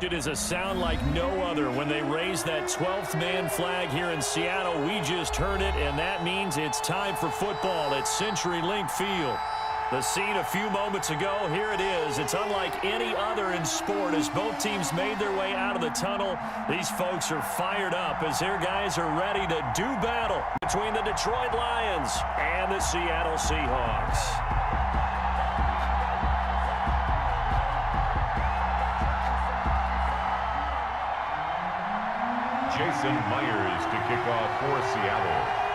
It is a sound like no other when they raise that 12th man flag here in Seattle. We just heard it, and that means it's time for football at CenturyLink Field. The scene a few moments ago, here it is. It's unlike any other in sport as both teams made their way out of the tunnel. These folks are fired up as their guys are ready to do battle between the Detroit Lions and the Seattle Seahawks. Jason Myers to kick off for Seattle.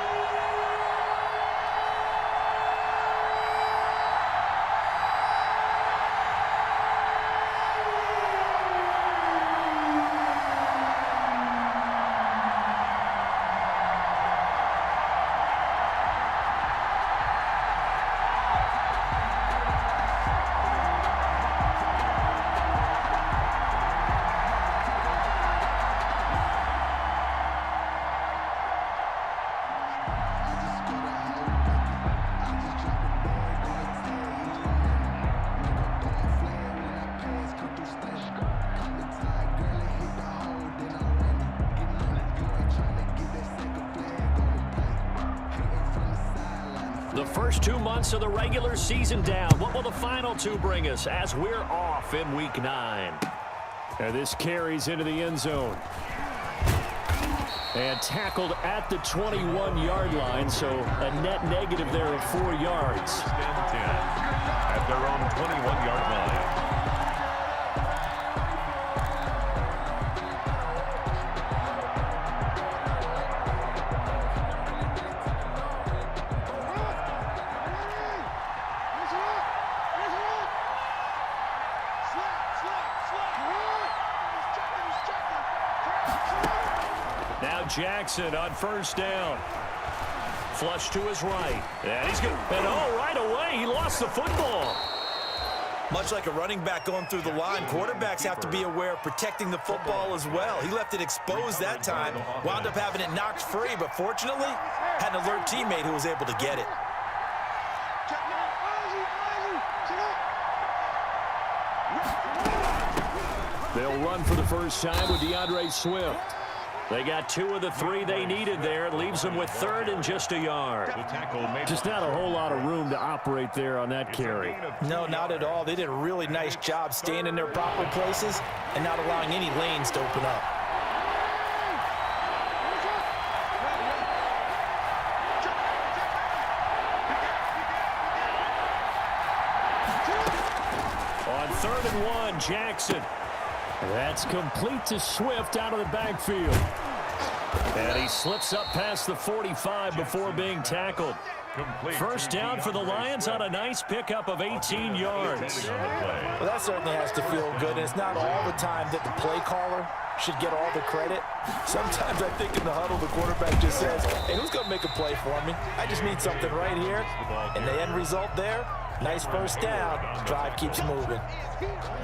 The first 2 months of the regular season down. What will the final two bring us as we're off in Week 9? And this carries into the end zone. And tackled at the 21-yard line, so a net negative there of 4 yards. At their own 21-yard line. Now Jackson on first down. Flush to his right. And he's going to, and oh, right away, he lost the football. Much like a running back going through the line, quarterbacks have to be aware of protecting the football as well. He left it exposed that time, wound up having it knocked free, but fortunately, had an alert teammate who was able to get it. They'll run for the first time with DeAndre Swift. They got 2 of the 3 they needed there. It leaves them with 3rd and just a yard. Just not a whole lot of room to operate there on that carry. No, not at all. They did a really nice job staying in their proper places and not allowing any lanes to open up. On 3rd and 1, Jackson. That's complete to Swift out of the backfield. And he slips up past the 45 before being tackled. First down for the Lions on a nice pickup of 18 yards. Well, that certainly has to feel good, and it's not all the time that the play caller should get all the credit. Sometimes I think in the huddle, the quarterback just says, hey, who's going to make a play for me? I just need something right here. And the end result there, nice first down. Drive keeps moving.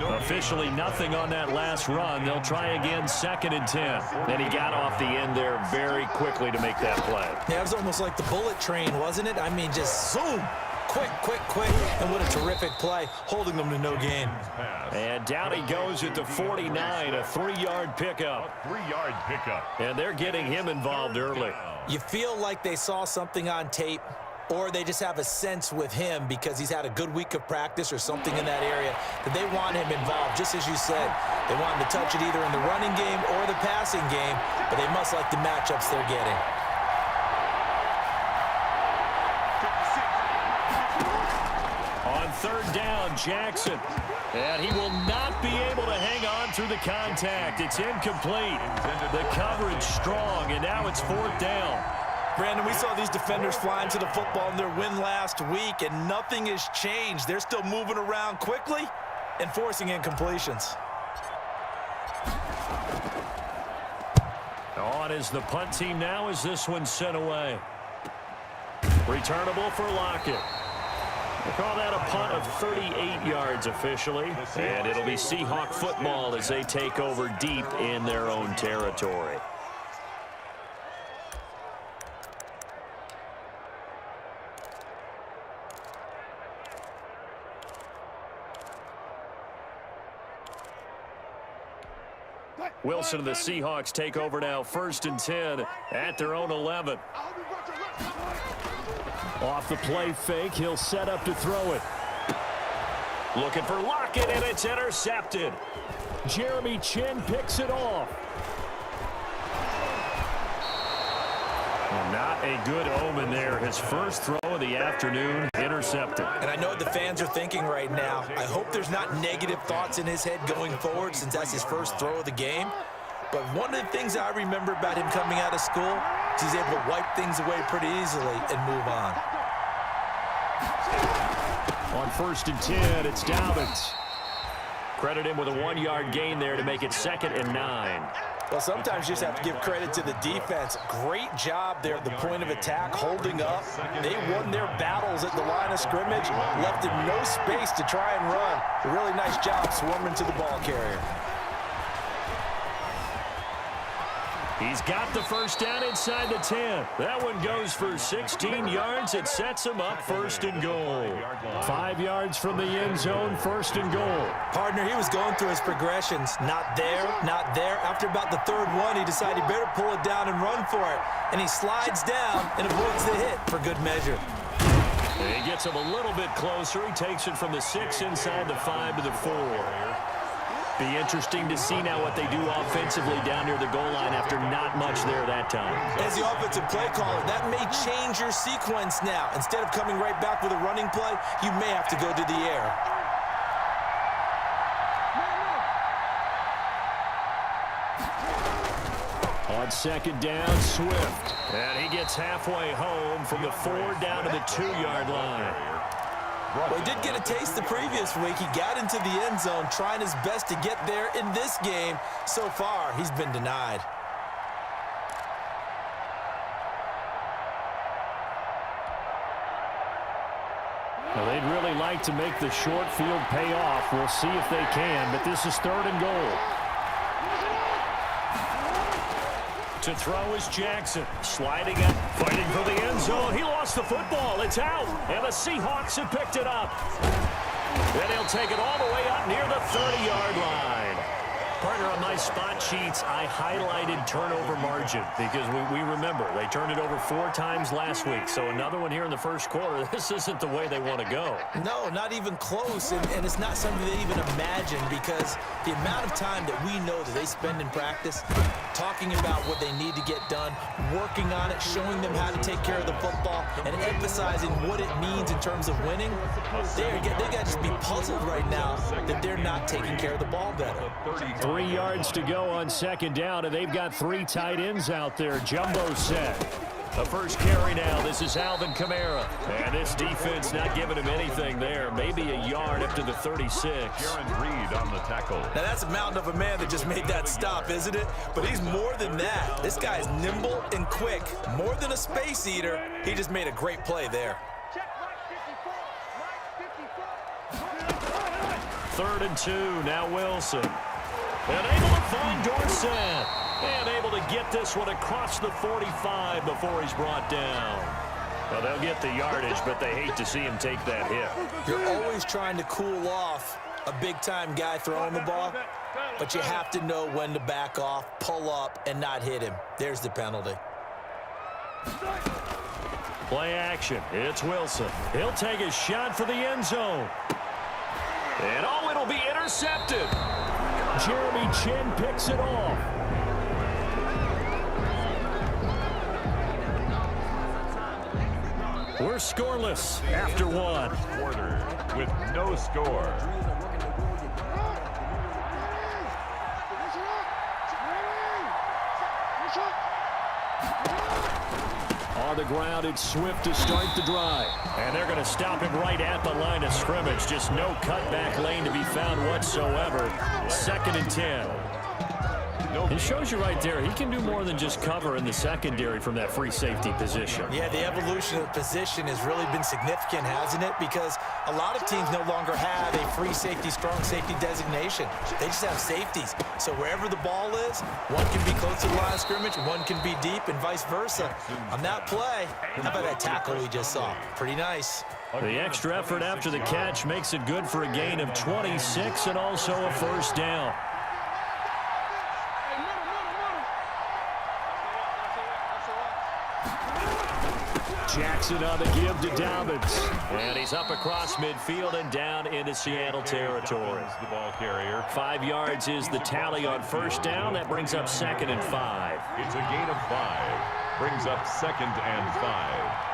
Officially nothing on that last run. They'll try again 2nd and 10. And he got off the end there very quickly to make that play. Yeah, it was almost like the bullet train, wasn't it? I mean, just zoom. Quick, quick, quick. And what a terrific play, holding them to no gain. And down he goes at the 49, a 3-yard pickup. 3-yard pickup. And they're getting him involved early. You feel like they saw something on tape, or they just have a sense with him because he's had a good week of practice or something in that area that they want him involved. Just as you said, they want him to touch it either in the running game or the passing game, but they must like the matchups they're getting. On 3rd down, Jackson. And he will not be able to hang on through the contact. It's incomplete. The coverage strong, and now it's 4th down. Brandon, we saw these defenders flying to the football in their win last week, and nothing has changed. They're still moving around quickly and forcing incompletions. On is the punt team now as this one's sent away. Returnable for Lockett. We'll call that a punt of 38 yards officially. And it'll be Seahawk football as they take over deep in their own territory. Wilson and the Seahawks take over now, 1st and 10 at their own 11. Off the play fake, he'll set up to throw it. Looking for Lockett, and it's intercepted. Jeremy Chin picks it off. Well, not a good omen there. His first throw of the afternoon, intercepted. And I know what the fans are thinking right now. I hope there's not negative thoughts in his head going forward since that's his first throw of the game. But one of the things I remember about him coming out of school is he's able to wipe things away pretty easily and move on. On 1st and 10, it's Dobbins. Credit him with a 1-yard gain there to make it 2nd and 9. Well, sometimes you just have to give credit to the defense. Great job there at the point of attack, holding up. They won their battles at the line of scrimmage, left him no space to try and run. A really nice job swarming to the ball carrier. He's got the first down inside the 10. That one goes for 16 yards. It sets him up 1st and goal. 5 yards from the end zone, 1st and goal. Partner, he was going through his progressions. Not there, not there. After about the 3rd one, he decided he better pull it down and run for it. And he slides down and avoids the hit for good measure. And he gets him a little bit closer. He takes it from the 6 inside the 5 to the 4. Be interesting to see now what they do offensively down near the goal line after not much there that time. As the offensive play caller, that may change your sequence now. Instead of coming right back with a running play, you may have to go to the air. On 2nd down, Swift. And he gets halfway home from the 4 down to the 2-yard line. Well, he did get a taste the previous week. He got into the end zone, trying his best to get there in this game. So far, he's been denied. Well, they'd really like to make the short field pay off. We'll see if they can, but this is 3rd and goal. To throw is Jackson. Sliding up, fighting for the end zone. He lost the football. It's out. And the Seahawks have picked it up. Then he'll take it all the way up near the 30-yard line. Partner, on my spot sheets, I highlighted turnover margin because we remember they turned it over 4 times last week. So another one here in the first quarter. This isn't the way they want to go. No, not even close. And it's not something they even imagine because the amount of time that we know that they spend in practice talking about what they need to get done, working on it, showing them how to take care of the football, and emphasizing what it means in terms of winning, they got to just be puzzled right now that they're not taking care of the ball better. 3 yards to go on 2nd down, and they've got 3 tight ends out there. Jumbo set. The first carry now. This is Alvin Kamara. And this defense not giving him anything there. Maybe a yard up to the 36. Aaron Reed on the tackle. Now, that's a mountain of a man that just made that stop, isn't it? But he's more than that. This guy is nimble and quick. More than a space eater. He just made a great play there. 3rd and 2. Now Wilson. And able to find Dorsett. And able to get this one across the 45 before he's brought down. Well, they'll get the yardage, but they hate to see him take that hit. You're always trying to cool off a big-time guy throwing the ball, but you have to know when to back off, pull up, and not hit him. There's the penalty. Play action. It's Wilson. He'll take a shot for the end zone. And oh, it'll be intercepted. Jeremy Chin picks it off. We're scoreless after 1. Quarter with no score. On the ground, it's Swift to start the drive. And they're going to stop him right at the line of scrimmage. Just no cutback lane to be found whatsoever. 2nd and 10. It shows you right there, he can do more than just cover in the secondary from that free safety position. Yeah, the evolution of the position has really been significant, hasn't it? Because a lot of teams no longer have a free safety, strong safety designation. They just have safeties. So wherever the ball is, one can be close to the line of scrimmage, one can be deep, and vice versa. On that play, how about that tackle we just saw? Pretty nice. The extra effort after the catch makes it good for a gain of 26 and also a first down. Jackson on the give to Dobbins. And he's up across midfield and down into Seattle territory. The ball carrier. 5 yards is the tally on first down. That brings up 2nd and 5. It's a gain of 5. Brings up 2nd and 5.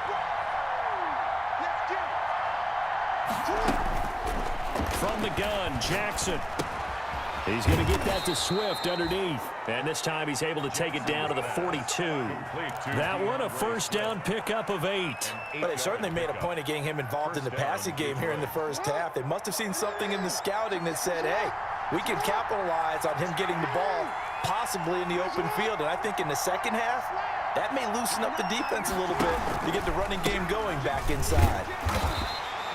From the gun, Jackson. He's going to get that to Swift underneath. And this time he's able to take it down to the 42. That one a first down pickup of 8. But they certainly made a point of getting him involved in the passing game here in the first half. They must have seen something in the scouting that said, hey, we can capitalize on him getting the ball possibly in the open field. And I think in the second half, that may loosen up the defense a little bit to get the running game going back inside.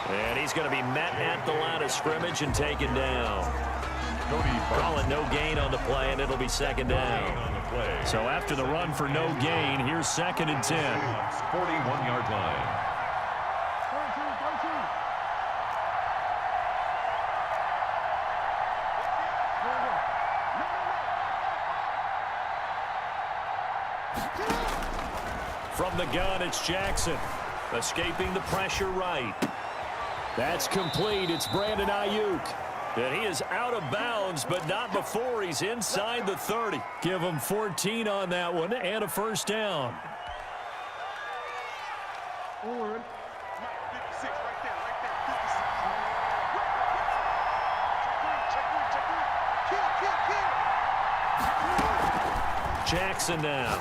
And he's going to be met at the line of scrimmage and taken down. Calling no gain on the play, and it'll be 2nd down. So after the run for no gain, here's 2nd and 10. 41-yard line. From the gun, it's Jackson. Escaping the pressure right. That's complete. It's Brandon Ayuk. And he is out of bounds, but not before he's inside the 30. Give him 14 on that one and a first down. Jackson now.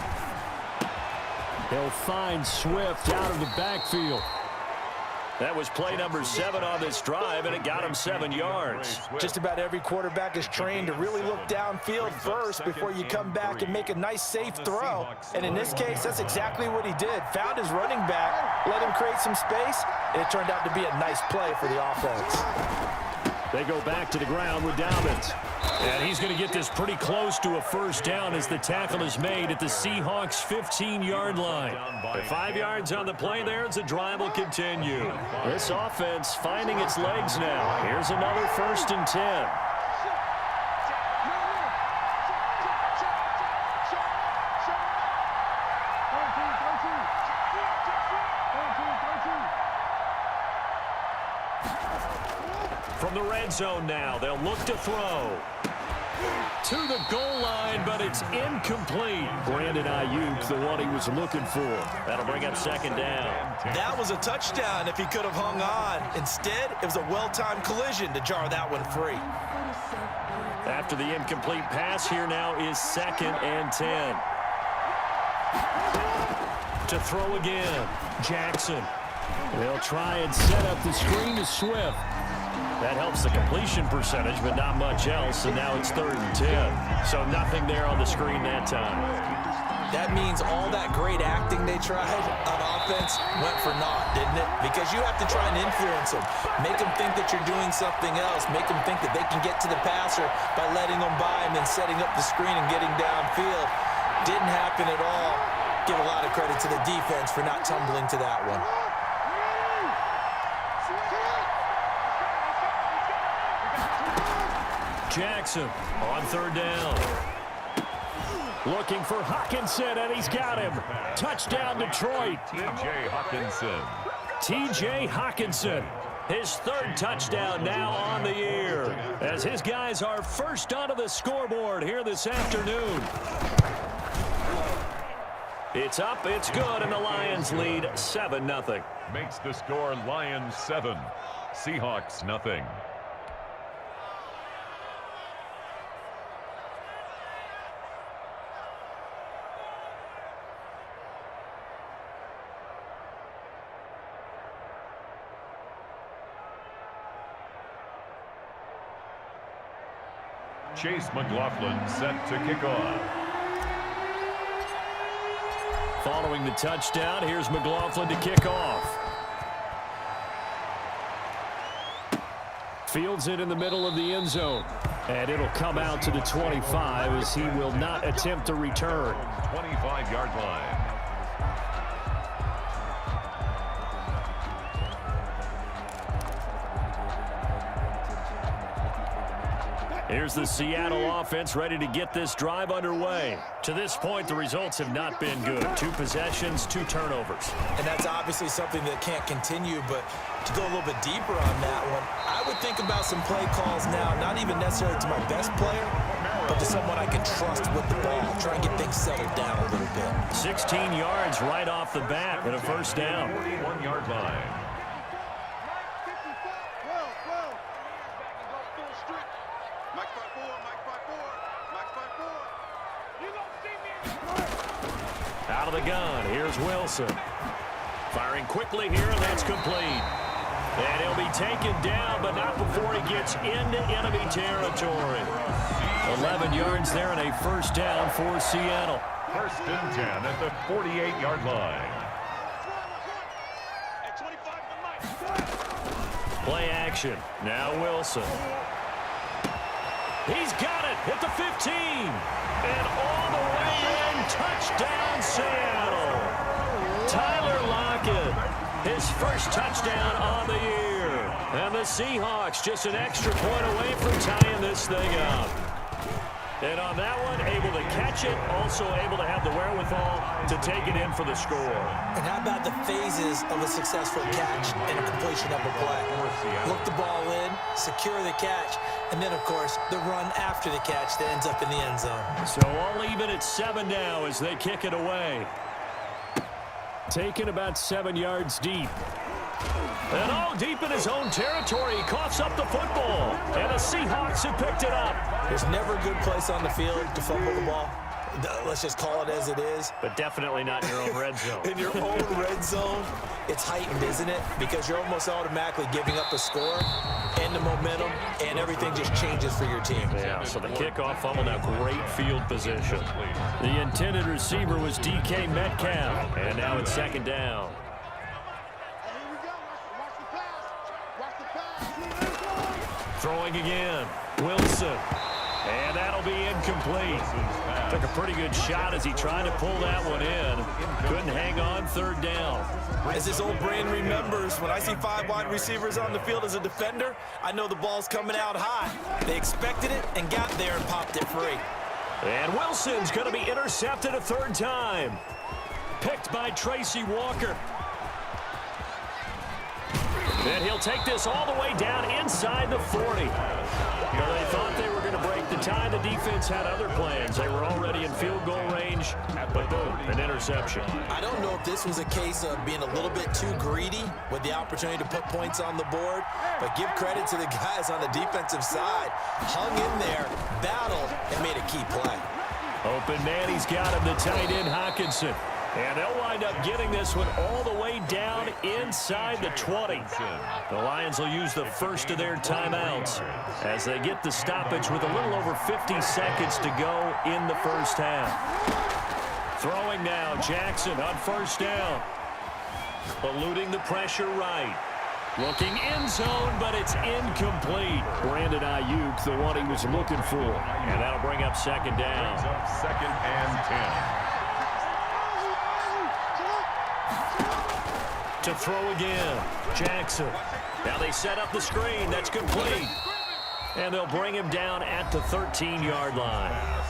He'll find Swift out of the backfield. That was play number 7 on this drive, and it got him 7 yards. Just about every quarterback is trained to really look downfield first before you come back and make a nice, safe throw. And in this case, that's exactly what he did. Found his running back, let him create some space, and it turned out to be a nice play for the offense. They go back to the ground with Dobbins. And he's going to get this pretty close to a first down as the tackle is made at the Seahawks' 15-yard line. With 5 yards on the play there, the drive will continue. This offense finding its legs now. Here's another 1st and 10. From the red zone now, they'll look to throw. To the goal line, but it's incomplete. Brandon Ayuk, the one he was looking for. That'll bring up 2nd down. That was a touchdown if he could have hung on. Instead, it was a well-timed collision to jar that one free. After the incomplete pass, here now is 2nd and 10. To throw again, Jackson. They'll try and set up the screen to Swift. That helps the completion percentage, but not much else, and now it's 3rd and 10. So nothing there on the screen that time. That means all that great acting they tried on offense went for naught, didn't it? Because you have to try and influence them. Make them think that you're doing something else. Make them think that they can get to the passer by letting them by and then setting up the screen and getting downfield. Didn't happen at all. Give a lot of credit to the defense for not tumbling to that one. Jackson on 3rd down. Looking for Hockenson, and he's got him. Touchdown, Detroit. T.J. Hockenson. T.J. Hockenson. His 3rd touchdown now on the year, as his guys are first onto the scoreboard here this afternoon. It's up, it's good, and the Lions lead 7-0. Makes the score Lions 7, Seahawks 0. Chase McLaughlin set to kick off. Following the touchdown, here's McLaughlin to kick off. Fields it in the middle of the end zone. And it'll come out to the 25 as he will not attempt to return. 25-yard line. Here's the Seattle offense ready to get this drive underway. To this point, the results have not been good. 2 possessions, 2 turnovers. And that's obviously something that can't continue, but to go a little bit deeper on that one, I would think about some play calls now, not even necessarily to my best player, but to someone I can trust with the ball. Try and get things settled down a little bit. 16 yards right off the bat and a first down. 41-yard line. Out of the gun, here's Wilson. Firing quickly here, and that's complete. And he'll be taken down, but not before he gets into enemy territory. 11 yards there and a first down for Seattle. First and 10 at the 48-yard line. Play action. Now Wilson. He's got it at the 15. And all the way in. Touchdown, Seattle. Tyler Lockett, his first touchdown on the year. And the Seahawks just an extra point away from tying this thing up. And on that one, able to catch it, also able to have the wherewithal to take it in for the score. And how about the phases of a successful catch and a completion of a play? Look the ball in, secure the catch, and then, of course, the run after the catch that ends up in the end zone. So all even at 7 now as they kick it away. Taken about 7 yards deep. And all deep in his own territory, he coughs up the football. And the Seahawks have picked it up. There's never a good place on the field to fumble the ball. Let's just call it as it is. But definitely not in your own red zone. In your own red zone, it's heightened, isn't it? Because you're almost automatically giving up a score and the momentum, and everything just changes for your team. Yeah, so the kickoff fumble, now great field position. The intended receiver was DK Metcalf, and now it's second down. Throwing again, Wilson. And that'll be incomplete. Took a pretty good shot as he tried to pull that one in. Couldn't hang on, third down. As this old brain remembers, when I see 5 wide receivers on the field as a defender, I know the ball's coming out high. They expected it and got there and popped it free. And Wilson's going to be intercepted a third time. Picked by Tracy Walker. And he'll take this all the way down inside the 40. Well, they thought they were going to break the tie. The defense had other plans. They were already in field goal range, but boom, an interception. I don't know if this was a case of being a little bit too greedy with the opportunity to put points on the board, but give credit to the guys on the defensive side. Hung in there, battled, and made a key play. Open man, he's got him, the tight end Hockenson. And they'll wind up getting this one all the way down inside the 20. The Lions will use the first of their timeouts as they get the stoppage with a little over 50 seconds to go in the first half. Throwing now, Jackson on first down. Eluding the pressure right. Looking end zone, but it's incomplete. Brandon Ayuk, the one he was looking for. And that'll bring up second down. Second and 10. To throw again, Jackson. Now they set up the screen. That's complete. And they'll bring him down at the 13-yard line.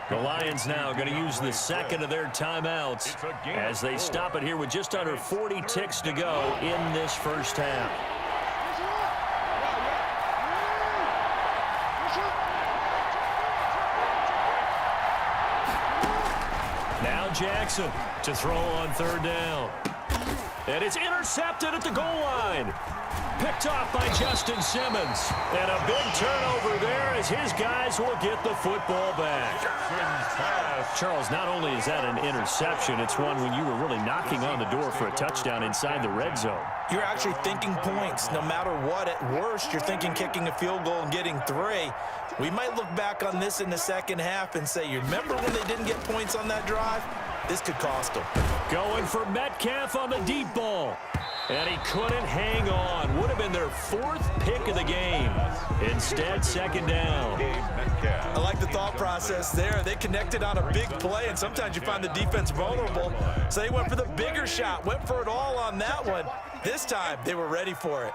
The Lions now going to use the second of their timeouts as they stop it here with just under 40 ticks to go in this first half. Now Jackson to throw on third down. And it's intercepted at the goal line. Picked off by Justin Simmons. And a big turnover there as his guys will get the football back. Charles, not only is that an interception, it's one when you were really knocking on the door for a touchdown inside the red zone. You're actually thinking points. No matter what, at worst, you're thinking kicking a field goal and getting 3. We might look back on this in the second half and say, you remember when they didn't get points on that drive? This could cost them. Going for Metcalf on the deep ball. And he couldn't hang on. Would have been their 4th pick of the game. Instead, second down. I like the thought process there. They connected on a big play, and sometimes you find the defense vulnerable. So they went for the bigger shot, went for it all on that one. This time, they were ready for it.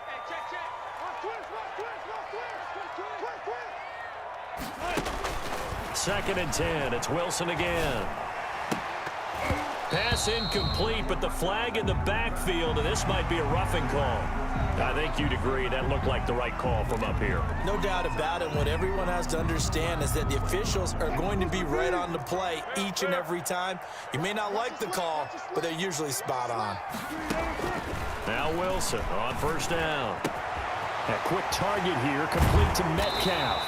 2nd and 10. It's Wilson again. Pass incomplete, but the flag in the backfield, and this might be a roughing call. I think you'd agree that looked like the right call from up here. No doubt about it. What everyone has to understand is that the officials are going to be right on the play each and every time. You may not like the call, but they're usually spot on. Now Wilson on 1st down. A quick target here, complete to Metcalf.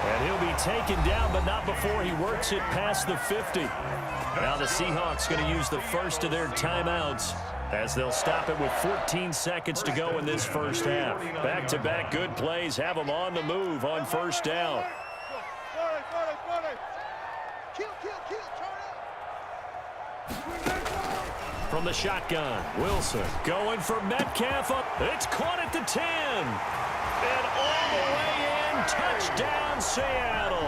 And he'll be taken down, but not before he works it past the 50. Now the Seahawks going to use the first of their timeouts as they'll stop it with 14 seconds to go in this first half. Back-to-back good plays have them on the move on 1st down. From the shotgun, Wilson going for Metcalf. It's caught at the 10. And all the way in, touchdown Seattle.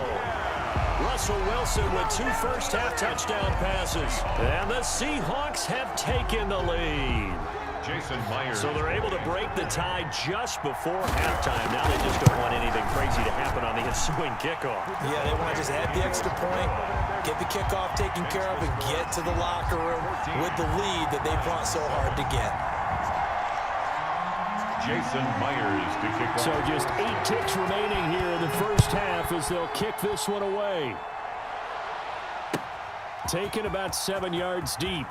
Russell Wilson with 2 first-half touchdown passes. And the Seahawks have taken the lead. Jason Myers. So they're able to break the tie just before halftime. Now they just don't want anything crazy to happen on the ensuing kickoff. Yeah, they want to just add the extra point, get the kickoff taken care of, and get to the locker room with the lead that they fought so hard to get. Jason Myers to kick off. So just 8 ticks remaining here in the first half as they'll kick this one away. Taken about 7 yards deep.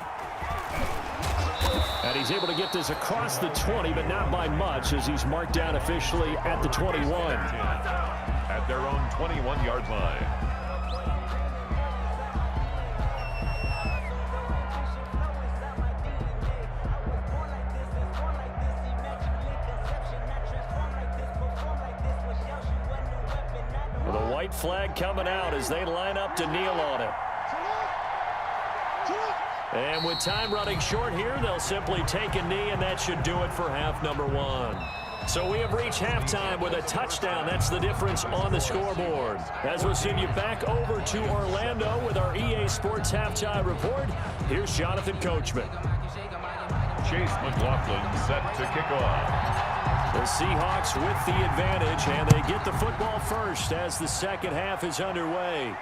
And he's able to get this across the 20, but not by much as he's marked down officially at the 21. At their own 21-yard line. The white flag coming out as they line up to kneel on it. And with time running short here, they'll simply take a knee, and that should do it for half number 1. So we have reached halftime with a touchdown. That's the difference on the scoreboard. As we'll send you back over to Orlando with our EA Sports Halftime Report, here's Jonathan Coachman. Chase McLaughlin set to kick off. The Seahawks with the advantage, and they get the football first as the second half is underway.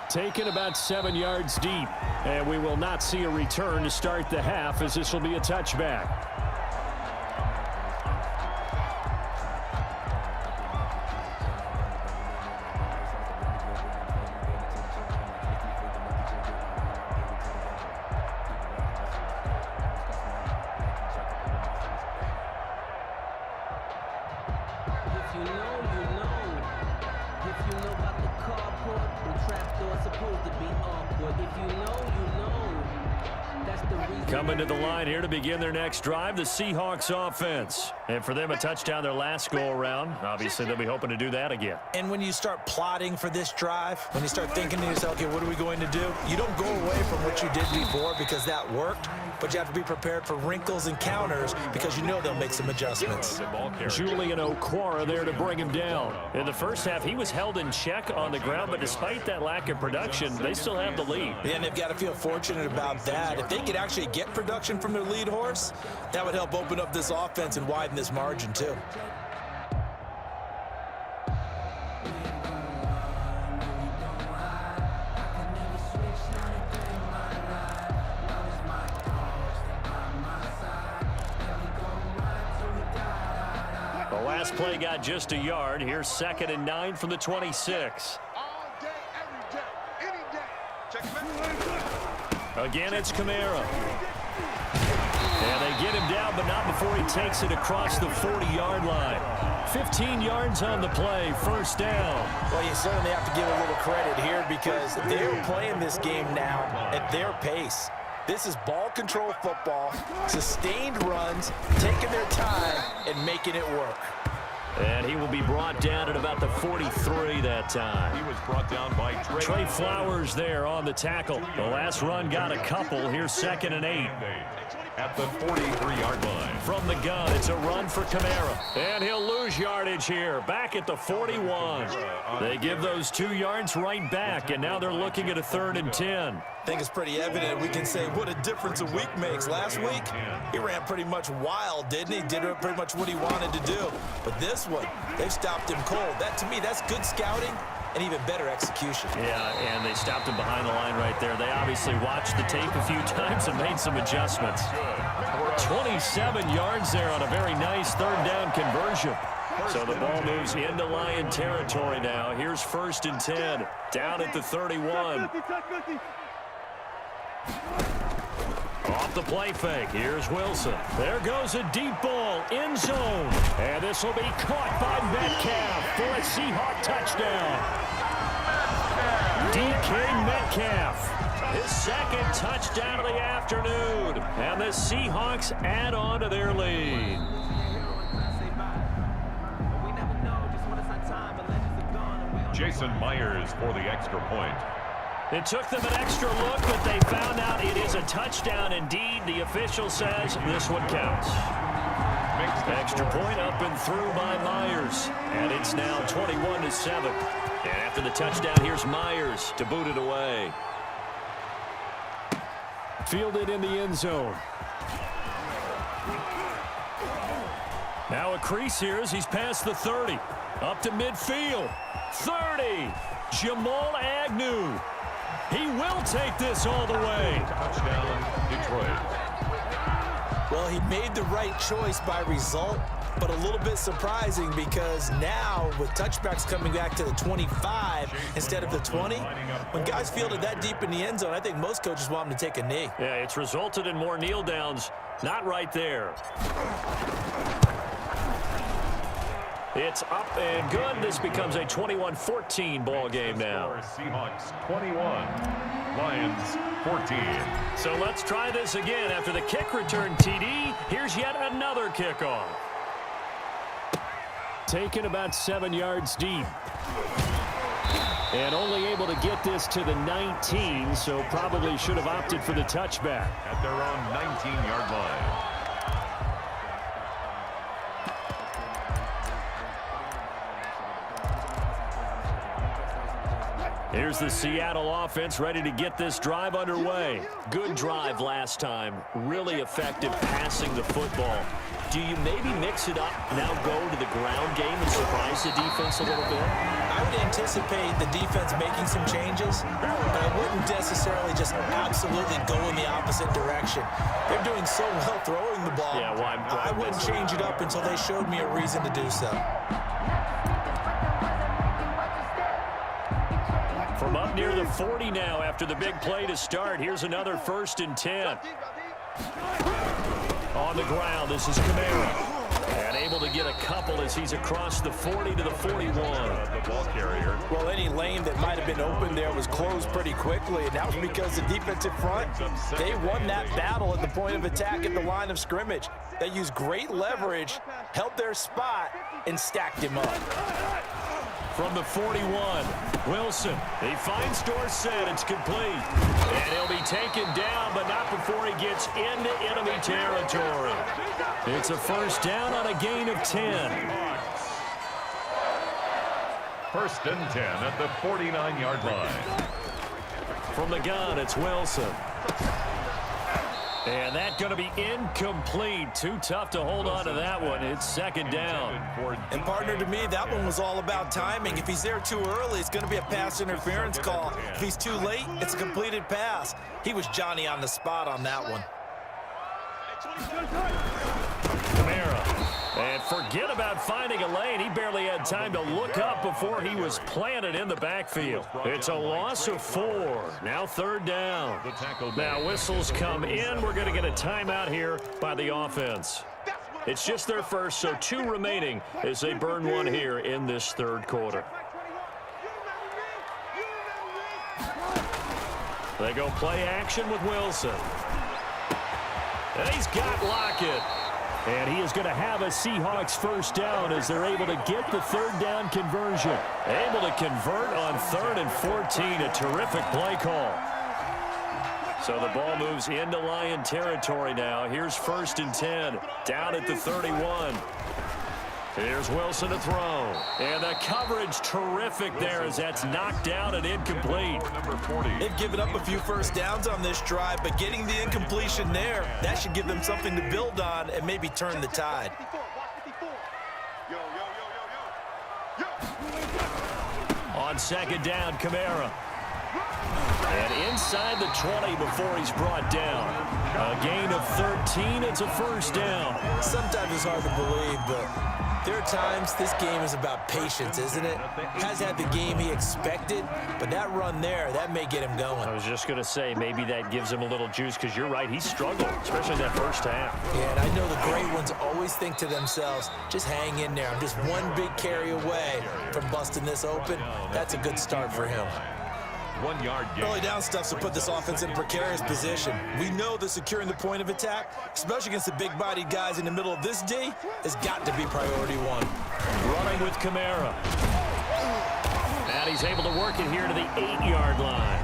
Taken about 7 yards deep, and we will not see a return to start the half as this will be a touchback. Coming to the line here to begin their next drive, the Seahawks offense. And for them, a touchdown their last go-around. Obviously, they'll be hoping to do that again. And when you start plotting for this drive, when you start thinking to yourself, okay, what are we going to do? You don't go away from what you did before because that worked, but you have to be prepared for wrinkles and counters because you know they'll make some adjustments. Julian Okwara there to bring him down. In the first half, he was held in check on the ground, but despite that lack of production, they still have the lead. Yeah, and they've got to feel fortunate about that. If they could actually get production from their lead horse, that would help open up this offense and widen this margin too. The last play got just a yard. Here's 2nd and 9 from the 26. Again, it's Kamara. And they get him down, but not before he takes it across the 40-yard line. 15 yards on the play, first down. Well, you certainly have to give a little credit here because they're playing this game now at their pace. This is ball control football, sustained runs, taking their time and making it work. And he will be brought down at about the 43 that time. He was brought down by Trey Flowers there on the tackle. The last run got a couple. Here's 2nd and 8. At the 43-yard line. From the gun, it's a run for Kamara. And he'll lose yardage here. Back at the 41. They give those 2 yards right back, and now they're looking at a 3rd and 10. I think it's pretty evident. We can say what a difference a week makes. Last week, he ran pretty much wild, didn't he? Did pretty much what he wanted to do. But this this one. They've stopped him cold. That, to me, that's good scouting and even better execution. Yeah, and they stopped him behind the line right there. They obviously watched the tape a few times and made some adjustments. 27 yards there on a very nice third down conversion. So the ball moves into Lion territory now. Here's 1st and 10, down at the 31. Off the play fake, here's Wilson. There goes a deep ball, end zone. And this will be caught by Metcalf for a Seahawk touchdown. DK Metcalf, his 2nd touchdown of the afternoon. And the Seahawks add on to their lead. Jason Myers for the extra point. It took them an extra look, but they found out it is a touchdown indeed. The official says this one counts. Extra point up and through by Myers. And it's now 21-7. And after the touchdown, here's Myers to boot it away. Fielded in the end zone. Now a crease here as he's past the 30. Up to midfield. 30. Jamal Agnew. He will take this all the way. Touchdown, Detroit. Well, he made the right choice by result, but a little bit surprising because now with touchbacks coming back to the 25 instead of the 20, when guys fielded that deep in the end zone, I think most coaches want them to take a knee. Yeah, it's resulted in more kneel downs. Not right there. It's up and good. This becomes a 21-14 ball game now. Seahawks 21, Lions 14. So let's try this again. After the kick return TD, here's yet another kickoff. Taken about 7 yards deep. And only able to get this to the 19, so probably should have opted for the touchback. At their own 19-yard line. Here's the Seattle offense ready to get this drive underway. Good drive last time. Really effective passing the football. Do you maybe mix it up, now go to the ground game and surprise the defense a little bit? I would anticipate the defense making some changes, but I wouldn't necessarily just absolutely go in the opposite direction. They're doing so well throwing the ball. Yeah, well, I wouldn't change it up until they showed me a reason to do so. From up near the 40 now after the big play to start. Here's another 1st and 10. On the ground, this is Kamara. And able to get a couple as he's across the 40 to the 41. The ball carrier. Well, any lane that might have been open there was closed pretty quickly, and that was because the defensive front, they won that battle at the point of attack at the line of scrimmage. They used great leverage, held their spot, and stacked him up. From the 41, Wilson. He finds Dorsett. It's complete. And he'll be taken down, but not before he gets into enemy territory. It's a 1st down on a gain of 10. 1st and 10 at the 49-yard line. From the gun, it's Wilson. And that's going to be incomplete. Too tough to hold on to that one. It's 2nd down. And partner, to me, that one was all about timing. If he's there too early, it's going to be a pass interference call. If he's too late, it's a completed pass. He was Johnny on the spot on that one. Kamara. And forget about finding a lane. He barely had time to look up before he was planted in the backfield. It's a loss of 4. Now 3rd down. Now whistles come in. We're going to get a timeout here by the offense. It's just their first, so 2 remaining as they burn one here in this 3rd quarter. They go play action with Wilson. And he's got Lockett. And he is going to have a Seahawks 1st down as they're able to get the 3rd down conversion. Able to convert on 3rd and 14. A terrific play call. So the ball moves into Lion territory now. Here's 1st and 10. Down at the 31. Here's Wilson to throw. And the coverage terrific there as that's knocked down and incomplete. They've given up a few 1st downs on this drive, but getting the incompletion there, that should give them something to build on and maybe turn the tide. on second down, Kamara. And inside the 20 before he's brought down. A gain of 13. It's a first down. Sometimes it's hard to believe, but there are times this game is about patience, isn't it? Hasn't had the game he expected, but that run there, that may get him going. I was just going to say, maybe that gives him a little juice, because you're right, he struggled, especially in that first half. Yeah, and I know the great ones always think to themselves, just hang in there. I'm just one big carry away from busting this open. That's a good start for him. 1 yard gain. Early down stuff to put this offense in a precarious position. We know that securing the point of attack, especially against the big-bodied guys in the middle of this D, has got to be priority one. Running with Kamara. And he's able to work it here to the 8-yard line.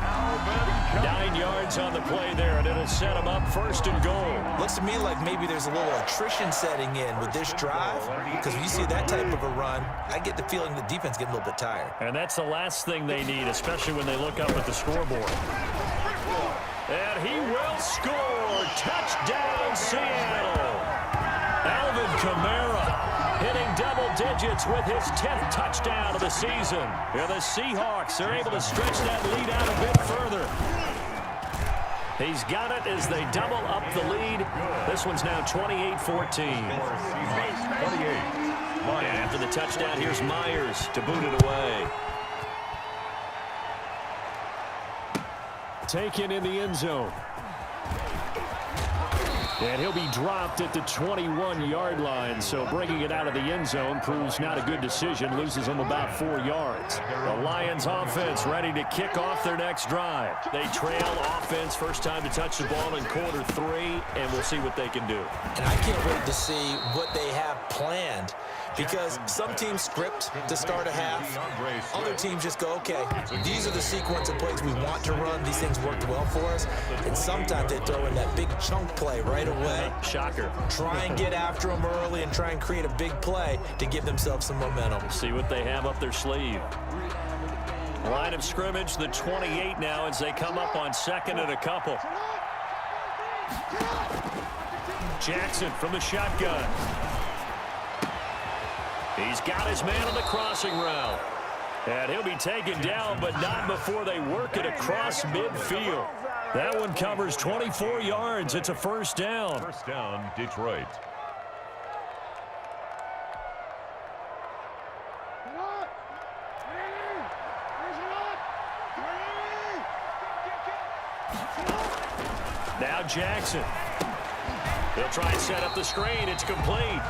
9 yards on the play there, and it'll set him up first and goal. Looks to me like maybe there's a little attrition setting in with this drive, because when you see that type of a run, I get the feeling the defense getting a little bit tired. And that's the last thing they need, especially when they look up at the scoreboard. And he will score. Touchdown, Seattle. Alvin Kamara hitting double digits with his 10th touchdown of the season. And the Seahawks are able to stretch that lead out a bit further. He's got it as they double up the lead. This one's now 28-14. 28. And after the touchdown, here's Myers to boot it away. Taken in the end zone. And he'll be dropped at the 21-yard line, so bringing it out of the end zone proves not a good decision, loses him about 4 yards. The Lions offense ready to kick off their next drive. They trail offense, first time to touch the ball in quarter 3, and we'll see what they can do. And I can't wait to see what they have planned, because some teams script to start a half. Other teams just go, okay, these are the sequence of plays we want to run. These things worked well for us. And sometimes they throw in that big chunk play right away. Shocker. Try and get after them early and try and create a big play to give themselves some momentum. See what they have up their sleeve. Line of scrimmage, the 28 now as they come up on second and a couple. Jackson from the shotgun. He's got his man on the crossing route. And he'll be taken down, but not before they work it across midfield. That one covers 24 yards. It's a first down. First down, Detroit. Now Jackson. He'll try and set up the screen. It's complete.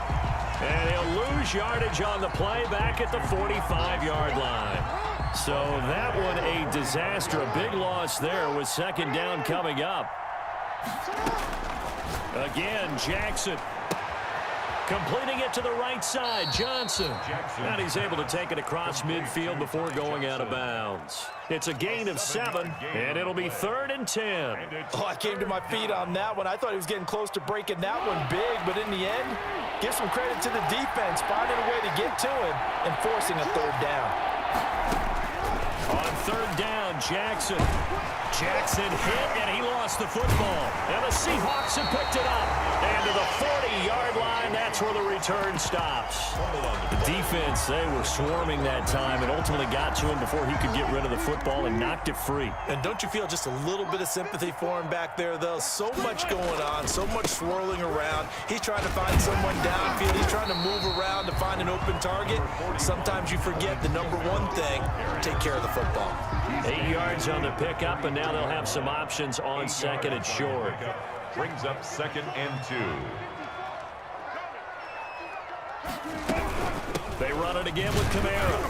And he'll lose yardage on the play back at the 45-yard line. So that one a disaster. A big loss there with second down coming up. Again, Jackson. Completing it to the right side, Johnson. And he's able to take it across midfield before going out of bounds. It's a gain of 7, and it'll be 3rd and 10. Oh, I came to my feet on that one. I thought he was getting close to breaking that one big, but in the end, give some credit to the defense, finding a way to get to him and forcing a 3rd down. On 3rd down, Jackson. Jackson hit, and he lost the football. And the Seahawks have picked it up. And to the 40-yard line, that's where the return stops. The defense, they were swarming that time and ultimately got to him before he could get rid of the football and knocked it free. And don't you feel just a little bit of sympathy for him back there, though? So much going on, so much swirling around. He's trying to find someone downfield. He's trying to move around to find an open target. Sometimes you forget the number one thing, take care of the football. 8 yards on the pickup, and now they'll have some options on second and short. Brings up 2nd and 2. They run it again with Kamara.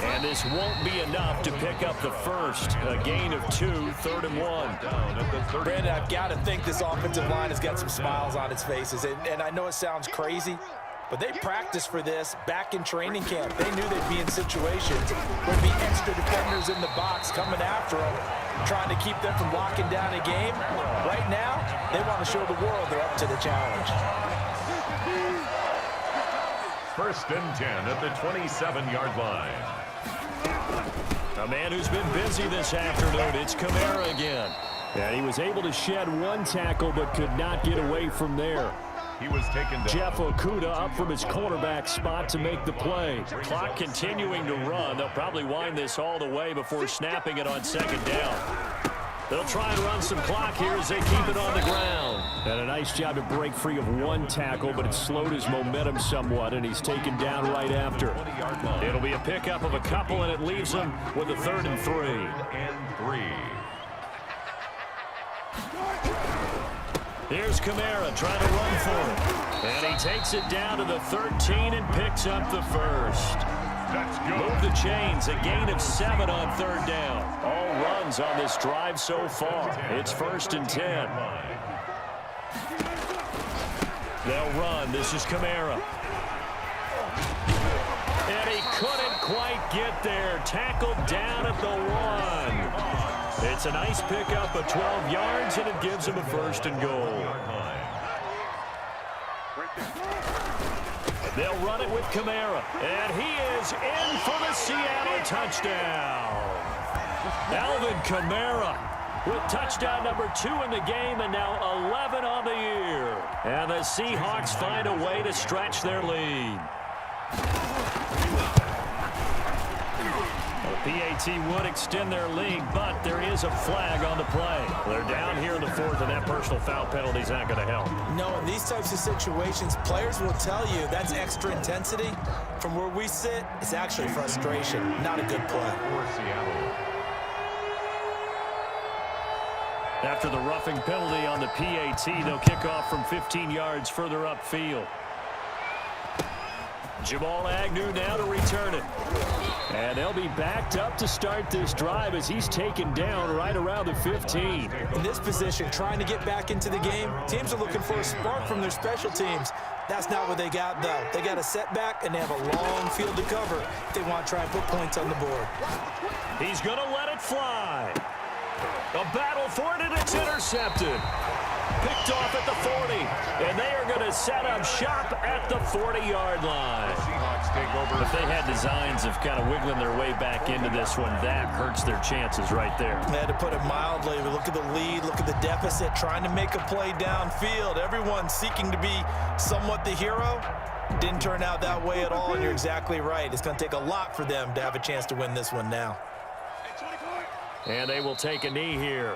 And this won't be enough to pick up the first. A gain of 2, 3rd and 1. Down at the 30. Brandon, I've got to think this offensive line has got some smiles on its faces. And I know it sounds crazy, but they practiced for this back in training camp. They knew they'd be in situations where there'd be extra defenders in the box coming after them, trying to keep them from locking down a game. Right now, they want to show the world they're up to the challenge. 1st and 10 at the 27-yard line. A man who's been busy this afternoon, it's Kamara again. And he was able to shed 1 tackle but could not get away from there. He was taken down. Jeff Okudah up from his cornerback spot to make the play. Clock continuing to run. They'll probably wind this all the way before snapping it on second down. They'll try and run some clock here as they keep it on the ground. And a nice job to break free of one tackle, but it slowed his momentum somewhat, and he's taken down right after. It'll be a pickup of a couple, and it leaves him with a 3rd and 3. Here's Kamara trying to run for it. And he takes it down to the 13 and picks up the first. Move the chains, a gain of 7 on 3rd down. All runs on this drive so far. It's 1st and 10. They'll run. This is Kamara. And he couldn't quite get there. Tackled down at the 1. It's a nice pickup of 12 yards, and it gives him a 1st and goal. They'll run it with Kamara, and he is in for the Seattle touchdown. Alvin Kamara with touchdown number 2 in the game, and now 11 on the year. And the Seahawks find a way to stretch their lead. The PAT would extend their lead, but there is a flag on the play. They're down here in the 4th, and that personal foul penalty is not going to help. No, in these types of situations, players will tell you that's extra intensity. From where we sit, it's actually frustration, not a good play. After the roughing penalty on the PAT, they'll kick off from 15 yards further upfield. Jamal Agnew now to return it. And they'll be backed up to start this drive as he's taken down right around the 15. In this position, trying to get back into the game, teams are looking for a spark from their special teams. That's not what they got, though. They got a setback, and they have a long field to cover if they want to try and put points on the board. He's going to let it fly. A battle for it, and it's intercepted. Picked off at the 40, and they are going to set up shop at the 40-yard line. If they had designs of kind of wiggling their way back into this one, that hurts their chances right there. They had to put it mildly. Look at the lead, look at the deficit, trying to make a play downfield. Everyone seeking to be somewhat the hero. Didn't turn out that way at all, and you're exactly right. It's going to take a lot for them to have a chance to win this one now. And they will take a knee here.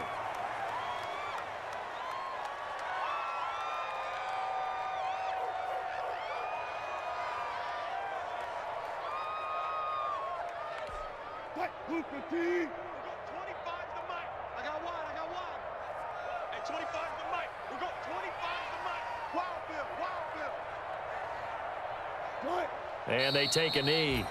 Luke, the team. 25 to Mike. I got one. Hey, 25 to Mike. We got 25 to Mike. Wild Bill. What? And they take a knee.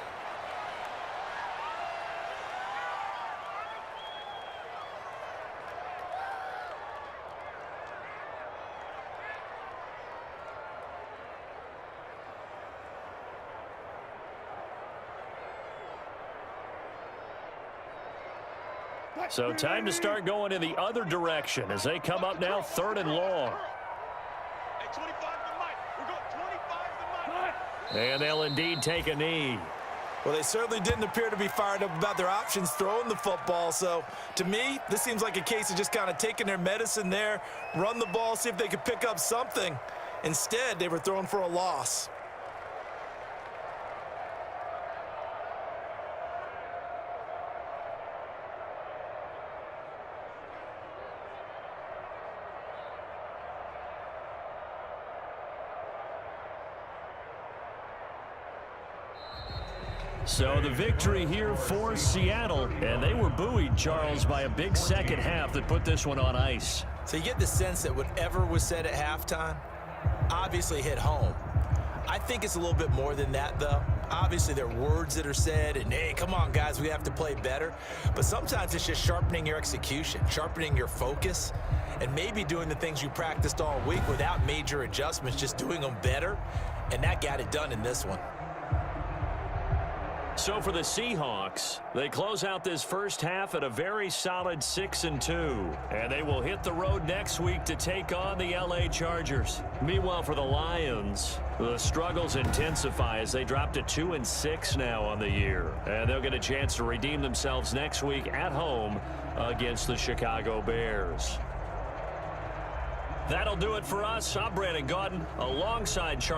So time to start going in the other direction as they come up now 3rd and long. Hey, 25 to Mike. We got 25 to Mike. And they'll indeed take a knee. Well, they certainly didn't appear to be fired up about their options throwing the football. So, to me, this seems like a case of just kind of taking their medicine there, run the ball, see if they could pick up something. Instead, they were throwing for a loss. So the victory here for Seattle, and they were buoyed, Charles, by a big second half that put this one on ice. So you get the sense that whatever was said at halftime obviously hit home. I think it's a little bit more than that, though. Obviously, there are words that are said, and, hey, come on, guys, we have to play better. But sometimes it's just sharpening your execution, sharpening your focus, and maybe doing the things you practiced all week without major adjustments, just doing them better. And that got it done in this one. So for the Seahawks, they close out this first half at a very solid 6-2. And they will hit the road next week to take on the LA Chargers. Meanwhile, for the Lions, the struggles intensify as they drop to 2-6 now on the year. And they'll get a chance to redeem themselves next week at home against the Chicago Bears. That'll do it for us. I'm Brandon Gaudin alongside Charles.